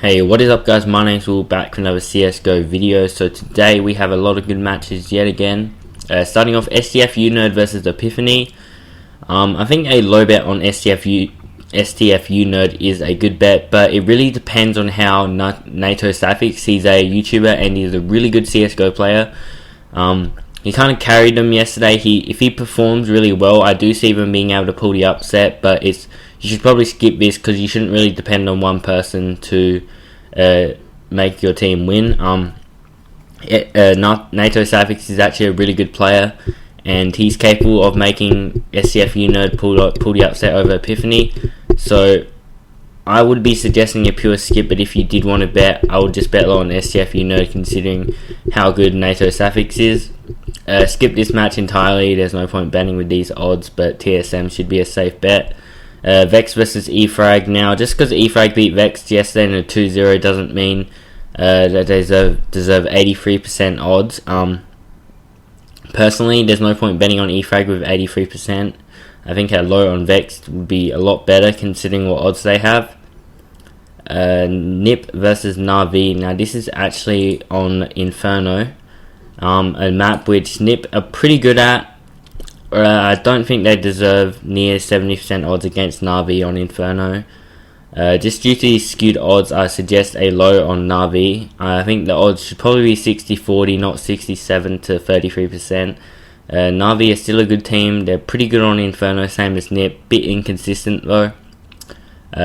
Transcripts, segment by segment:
Hey, what is up guys, my name's Will, back with another CSGO video. So today we have a lot of good matches yet again. Starting off, STFU Nerd versus Epiphany. I think a low bet on STFU Nerd is a good bet, but it really depends on how NATO Safix, he's a YouTuber and he's a really good CSGO player. He kind of carried them yesterday. If he performs really well, I do see him being able to pull the upset, but you should probably skip this because you shouldn't really depend on one person to make your team win. NATO Safix is actually a really good player, and he's capable of making STFU Nerd pull the upset over Epiphany. So I would be suggesting a pure skip, but if you did want to bet, I would just bet low on STFU Nerd considering how good NATO Safix is. Skip this match entirely, there's no point betting with these odds, but TSM should be a safe bet. Vex versus eFrag. Now, just because eFrag beat Vex yesterday in a 2-0 doesn't mean that they deserve 83% odds. Personally, there's no point betting on eFrag with 83%. I think a low on Vex would be a lot better considering what odds they have. Nip versus Na'Vi. Now, this is actually on Inferno. A map which Nip are pretty good at. I don't think they deserve near 70% odds against Na'Vi on Inferno. Just due to these skewed odds, I suggest a low on Na'Vi. I think the odds should probably be 60-40, not 67 to 33%. Na'Vi is still a good team. They're pretty good on Inferno, same as Nip. Bit inconsistent though.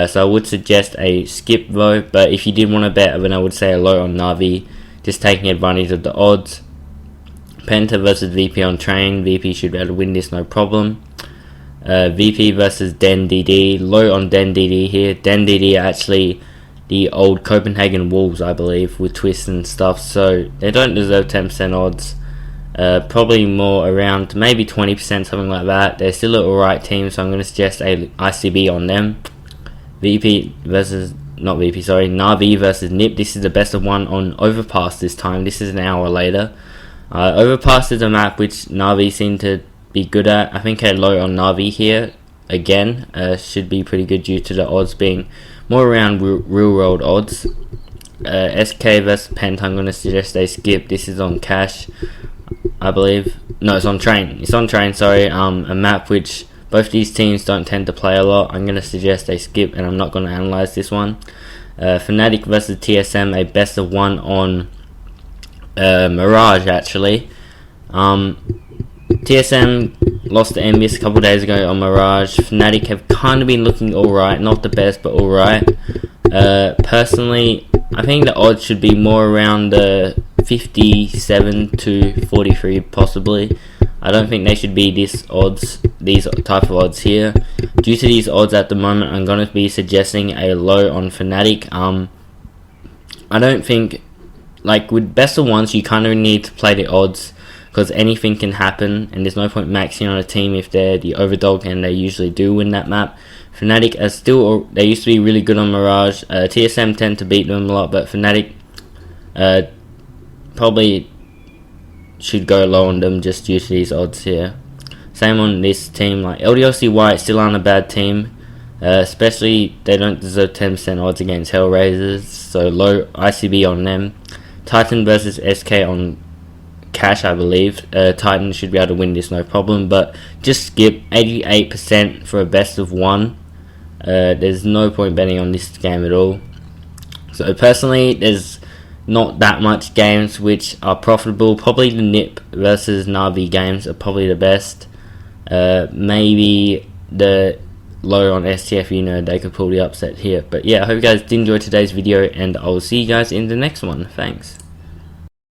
So I would suggest a skip though. But if you did want to bet, then I would say a low on Na'Vi, just taking advantage of the odds. Penta versus VP on train. VP should be able to win this, no problem. VP versus Den DD. Low on Den DD here. Den DD are actually the old Copenhagen Wolves, I believe, with twists and stuff. So they don't deserve 10% odds. Probably more around maybe 20%, something like that. They're still an alright team, so I'm going to suggest a ICB on them. Na'Vi versus Nip. This is the best of one on Overpass this time. This is an hour later. Overpass is a map which Na'Vi seem to be good at. I think a low on Na'Vi here again should be pretty good due to the odds being more around real world odds. SK versus Penta, I'm going to suggest a skip. This is on Cash, I believe. No, it's on Train. It's on Train, sorry. A map which both these teams don't tend to play a lot. I'm going to suggest a skip, and I'm not going to analyze this one. Fnatic versus TSM, a best of one on Mirage actually. TSM lost to Envious a couple days ago on Mirage. Fnatic have kind of been looking alright, not the best but alright. Personally, I think the odds should be more around the 57 to 43 possibly. I don't think they should be these type of odds here. Due to these odds at the moment, I'm going to be suggesting a low on Fnatic. I don't think, like with best of ones, you kind of need to play the odds because anything can happen, and there's no point maxing on a team if they're the overdog, and they usually do win that map. Fnatic they used to be really good on Mirage. TSM tend to beat them a lot, but Fnatic probably should go low on them just due to these odds here. Same on this team, like LDLC White still aren't a bad team. Especially they don't deserve 10% odds against Hellraisers, so low ICB on them. Titan versus SK on Cash, I believe. Titan should be able to win this, no problem, but just skip. 88% for a best of one. There's no point betting on this game at all. So personally, there's not that much games which are profitable. Probably the Nip versus Na'Vi games are probably the best. Maybe the low on STFU Nerd, they could pull the upset here. But yeah, I hope you guys did enjoy today's video, and I will see you guys in the next one. Thanks.